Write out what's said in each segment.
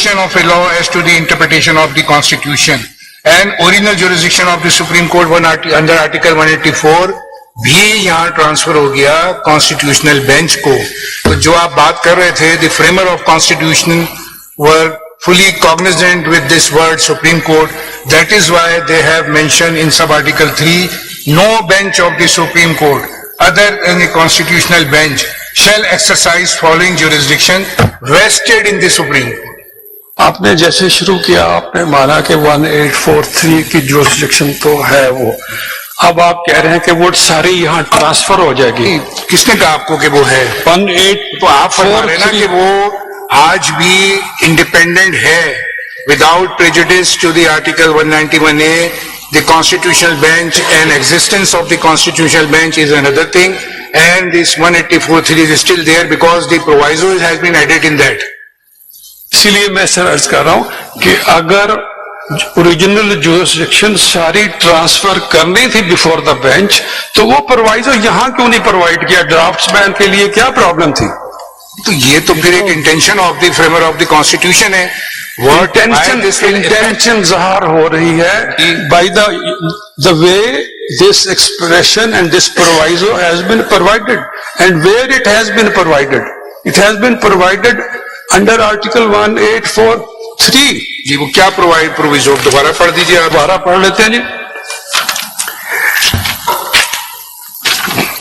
jurisdiction of a law as to the interpretation of the Constitution and original jurisdiction of the Supreme Court under Article 184 भी यहाँ transfer हो गया constitutional bench को। तो जो आप बात कर रहे थे, the framer of constitution were fully cognizant with this word Supreme Court. That is why they have mentioned in sub-article 3, no bench of the Supreme Court other than the constitutional bench shall exercise following jurisdiction vested in the Supreme Court. आपने जैसे शुरू किया, आपने माना कि 1843 की jurisdiction तो है वो, अब आप कह रहे हैं कि वो सारी यहाँ ट्रांसफर हो जाएगी। किसने कहा आपको कि वो है? 1843 तो आप फरमा रहे ना कि वो आज भी इंडिपेंडेंट है without prejudice to the article 191A, the constitutional bench and existence of the constitutional bench is another thing and this 184(3) is still there because the proviso has been added in that. इसीलिए मैं sir अर्ज कर रहा हूं कि अगर original jurisdiction सारी transfer करनी थी बिफोर द बेंच, तो वो प्रोविजो यहां क्यों नहीं प्रोवाइड किया? ड्राफ्ट्समैन के लिए क्या प्रॉब्लम थी? तो ये तो फिर एक intention of the framer of the constitution है। इंटेंशन ज़ाहिर हो रही है by the way this expression and this proviso has been provided and where it has been provided, it has been provided under article 1843। जी वो क्या proviso दोबारा पढ़ दीजिए, आप दोबारा पढ़ लेते हैं जी।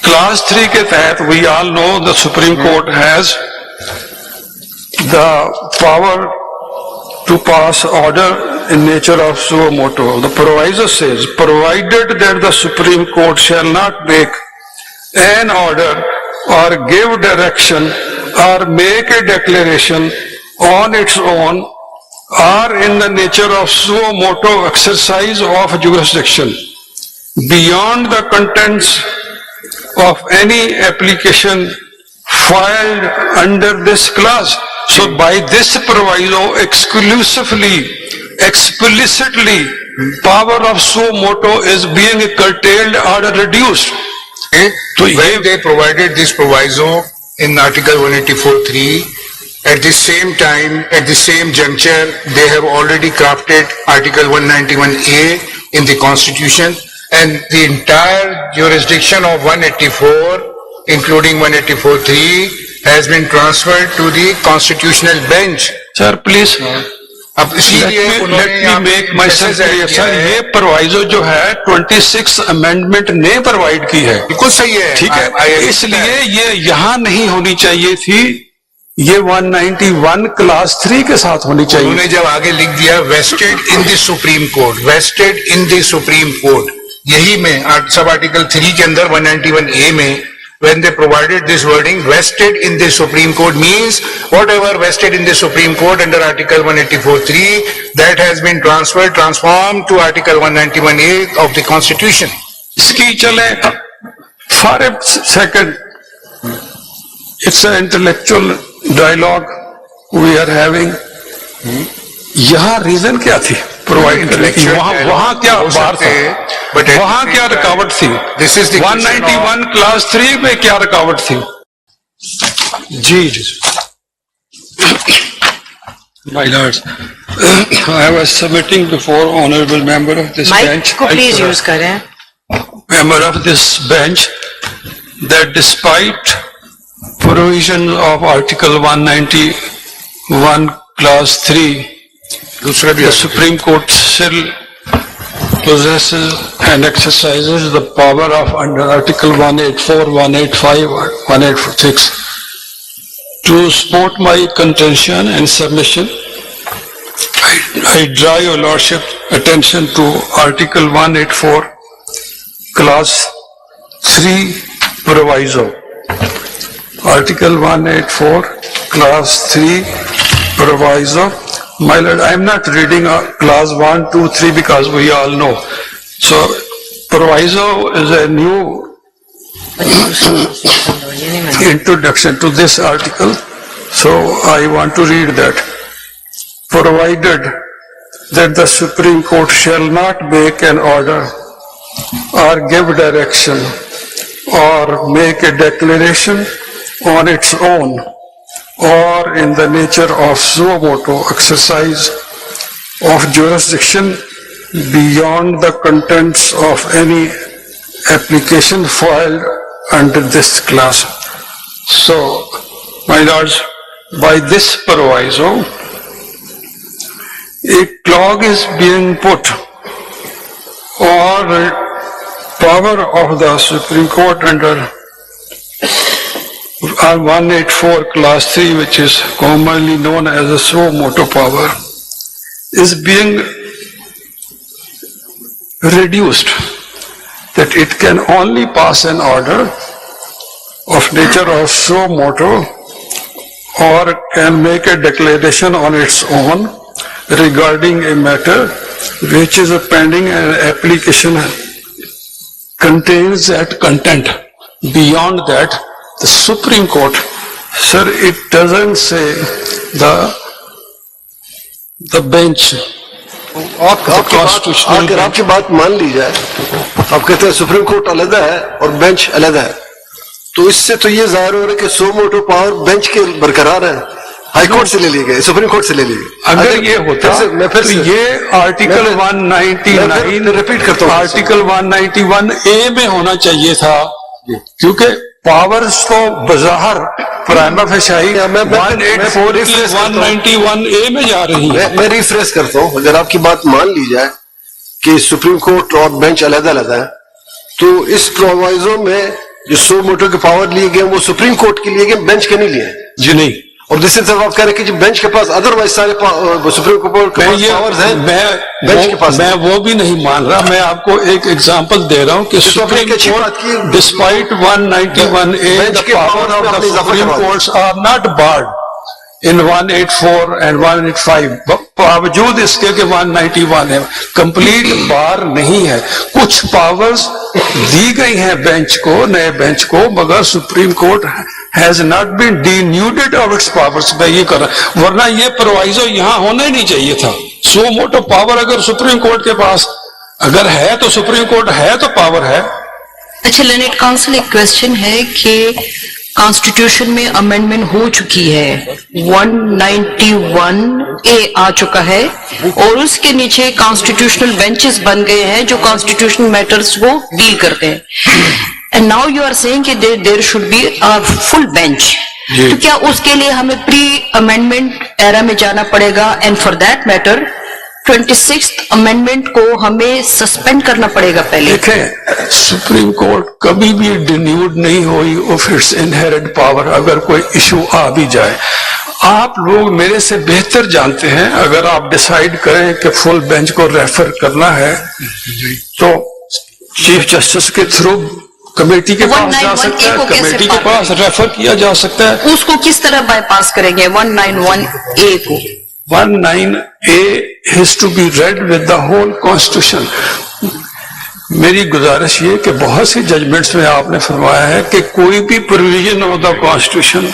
क्लास 3 के तहत we all know the supreme court has the power to pass order in nature of suo motu. The proviso says, provided that the Supreme Court shall not make an order or give direction or make a declaration on its own or in the nature of suo motu exercise of jurisdiction beyond the contents of any application filed under this clause. So by this proviso exclusively, explicitly, power of suo motu is being curtailed or reduced. So when they provided this proviso in Article 184(3), at the same time, at the same juncture, they have already crafted Article 191A in the Constitution, and the entire jurisdiction of 184, including 184(3), has been transferred to the constitutional bench. Sir, please. अब इसीलिए let me make myself clear. Sir, ये proviso जो है 26 amendment ने provide की है। बिल्कुल सही है, ठीक है। इसलिए ये यहाँ नहीं होनी चाहिए थी, ये 191 क्लास 3 के साथ होनी चाहिए। उन्होंने जब आगे लिख दिया vested in the supreme court, vested in the supreme court, यही में सब आर्टिकल 3 के अंदर 191A में when they provided this wording, vested in the Supreme Court means whatever vested in the Supreme Court under Article 184(3), that has been transformed to Article 191A of the Constitution. इसकी चले for a second, it's an intellectual dialogue we are having. यहाँ reason क्या थी provide करने की? वहां क्या बार था, वहां क्या रुकावट थी? 191 क्लास 3 में क्या रुकावट थी? जी जी। My lords, I was submitting before honorable member of this bench. को प्लीज यूज करें। Member of this bench, that despite provision of Article 191 class 3, the Supreme Court still possesses and exercises the power of under Article 184, 185, 186. To support my contention and submission, I draw your lordship attention to Article 184, class 3 proviso. Article 184, class 3 proviso. My lord, I am not reading clause 1, 2, 3 because we all know. So, proviso is a new introduction to this article. So, I want to read that. Provided that the Supreme Court shall not make an order or give direction or make a declaration on its own or in the nature of suo motu exercise of jurisdiction beyond the contents of any application filed under this class. So, my lords, by this proviso, a clause is being put or power of the Supreme Court under 184 class 3, which is commonly known as a suo motu power, is being reduced, that it can only pass an order of nature of suo motu or can make a declaration on its own regarding a matter which is pending and application contains that content. Beyond that, the Supreme Court, sir, it doesn't say the bench. अगर आपकी बात मान ली जाए, आप कहते हैं supreme court अलग है और बेंच अलग है, तो इससे तो ये जाहिर हो रहा है कि सो मोटो पावर बेंच के बरकरार है, हाई कोर्ट से ले लिए गए, सुप्रीम कोर्ट से ले लिए गए। अगर ये होता मैं फिर तो ये आर्टिकल 199 रिपीट करता हूँ, आर्टिकल 191A में होना चाहिए था, क्योंकि पावर्स तो बजाहर प्राइमा फेसाई 184 की 191A में जा रही है। मैं रिफ्रेश करता हूँ, अगर आपकी बात मान ली जाए कि सुप्रीम कोर्ट और बेंच अलग अलग है, तो इस प्रोवाइजो में जो सो मोटो के पावर लिए गए वो सुप्रीम कोर्ट के लिए गए, बेंच के नहीं लिए जी नहीं। और दूसरी तरफ आप कह रहे हैं कि बेंच के पास अदरवाइज सारे सुप्रीम कोर्ट के पास पावर्स हैं, बेंच के पास मैं वो भी नहीं मान रहा। मैं आपको एक एग्जांपल दे रहा हूं कि supreme court despite 191A the power of the supreme courts are not barred in 184 and 185, बावजूद इसके कि 191 है, कंप्लीट बार नहीं है। कुछ पावर्स दी गई हैं बेंच को, नए बेंच को, मगर supreme court has not been denuded of its powers। मैं ये कर रहा, वरना ये प्रोवाइजो यहां होना ही नहीं चाहिए था। सो मोटो पावर अगर सुप्रीम कोर्ट के पास अगर है तो सुप्रीम कोर्ट है तो पावर है। अच्छा लेनेट काउंसिल, एक क्वेश्चन है कि कॉन्स्टिट्यूशन में अमेंडमेंट हो चुकी है, 191A आ चुका है और उसके नीचे कॉन्स्टिट्यूशनल बेंचेस बन गए हैं जो कॉन्स्टिट्यूशनल मैटर्स को डील करते हैं। And now you are saying कि there should be a full bench, तो क्या उसके लिए हमें प्री अमेंडमेंट एरा में जाना पड़ेगा? And for that matter 26th amendment को हमें सस्पेंड करना पड़ेगा पहले। देखें, सुप्रीम कोर्ट कभी भी डिन्यूड नहीं हुई ऑफ इट्स इनहेरेंट पावर। अगर कोई इशू आ भी जाए, आप लोग मेरे से बेहतर जानते हैं, अगर आप डिसाइड करें कि फुल बेंच को रेफर करना है तो चीफ जस्टिस के थ्रू कमेटी के पास जा सकता है, कमेटी के पास रेफर किया जा सकता है। उसको किस तरह बाईपास करेंगे 191A को? 191A has to be read with the whole constitution। मेरी गुजारिश ये कि बहुत सी जजमेंट्स में आपने फरमाया है कि कोई भी provision of the constitution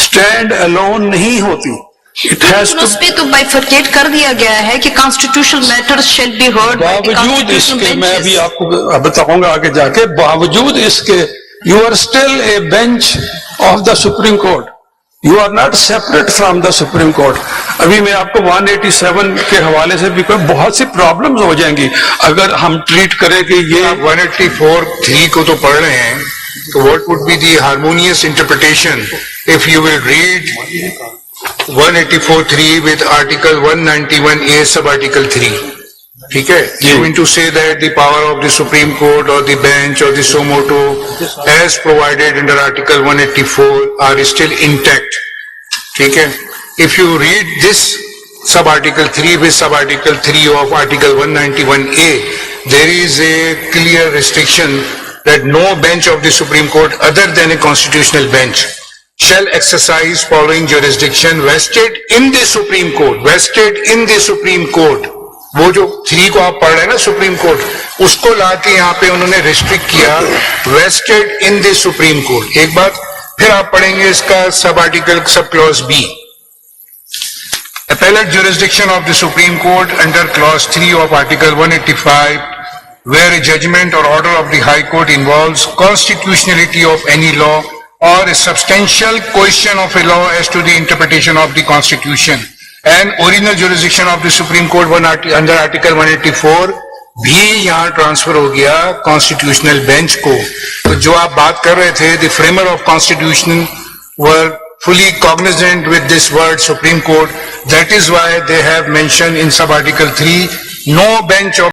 stand alone नहीं होती, इट हैज टू। उस पे तो बाइफरकेट कर दिया गया है कि constitutional matters shall be heard. बावजूद इसके, मैं अभी आपको बताऊंगा आगे जाके, बावजूद इसके you are still a bench of the supreme court, you are not separate from the supreme court. अभी मैं आपको 187 के हवाले से भी बहुत सी प्रॉब्लम्स हो जाएंगी अगर हम ट्रीट करें कि ये 184(3) को तो पढ़ रहे हैं, तो what would be the harmonious interpretation if you will read 184(3) with article 191A sub article 3? ठीक है, you mean to say that the power of the Supreme Court or the bench or the suo motu as provided under Article 184 are still intact. ठीक है, if you read this sub article 3 with sub article 3 of Article 191A, there is a clear restriction that no bench of the Supreme Court other than a constitutional bench shall exercise following jurisdiction vested in the Supreme Court, vested in the Supreme Court। वो जो 3 को आप पढ़ रहे हैं ना supreme court, उसको लाके यहाँ पे उन्होंने रिस्ट्रिक्ट किया, vested in the supreme court. एक बात फिर आप पढ़ेंगे इसका sub article sub clause B, appellate jurisdiction of the Supreme Court under clause 3 of Article 185, where a judgment or order of the High Court involves constitutionality of any law or a substantial question of a law as to the interpretation of the Constitution and original jurisdiction of the Supreme Court under Article 184 भी यहाँ transfer हो गया constitutional bench को। तो जो आप बात कर रहे थे, the framer of constitution were fully cognizant with this word Supreme Court. That is why they have mentioned in sub-article 3, no bench of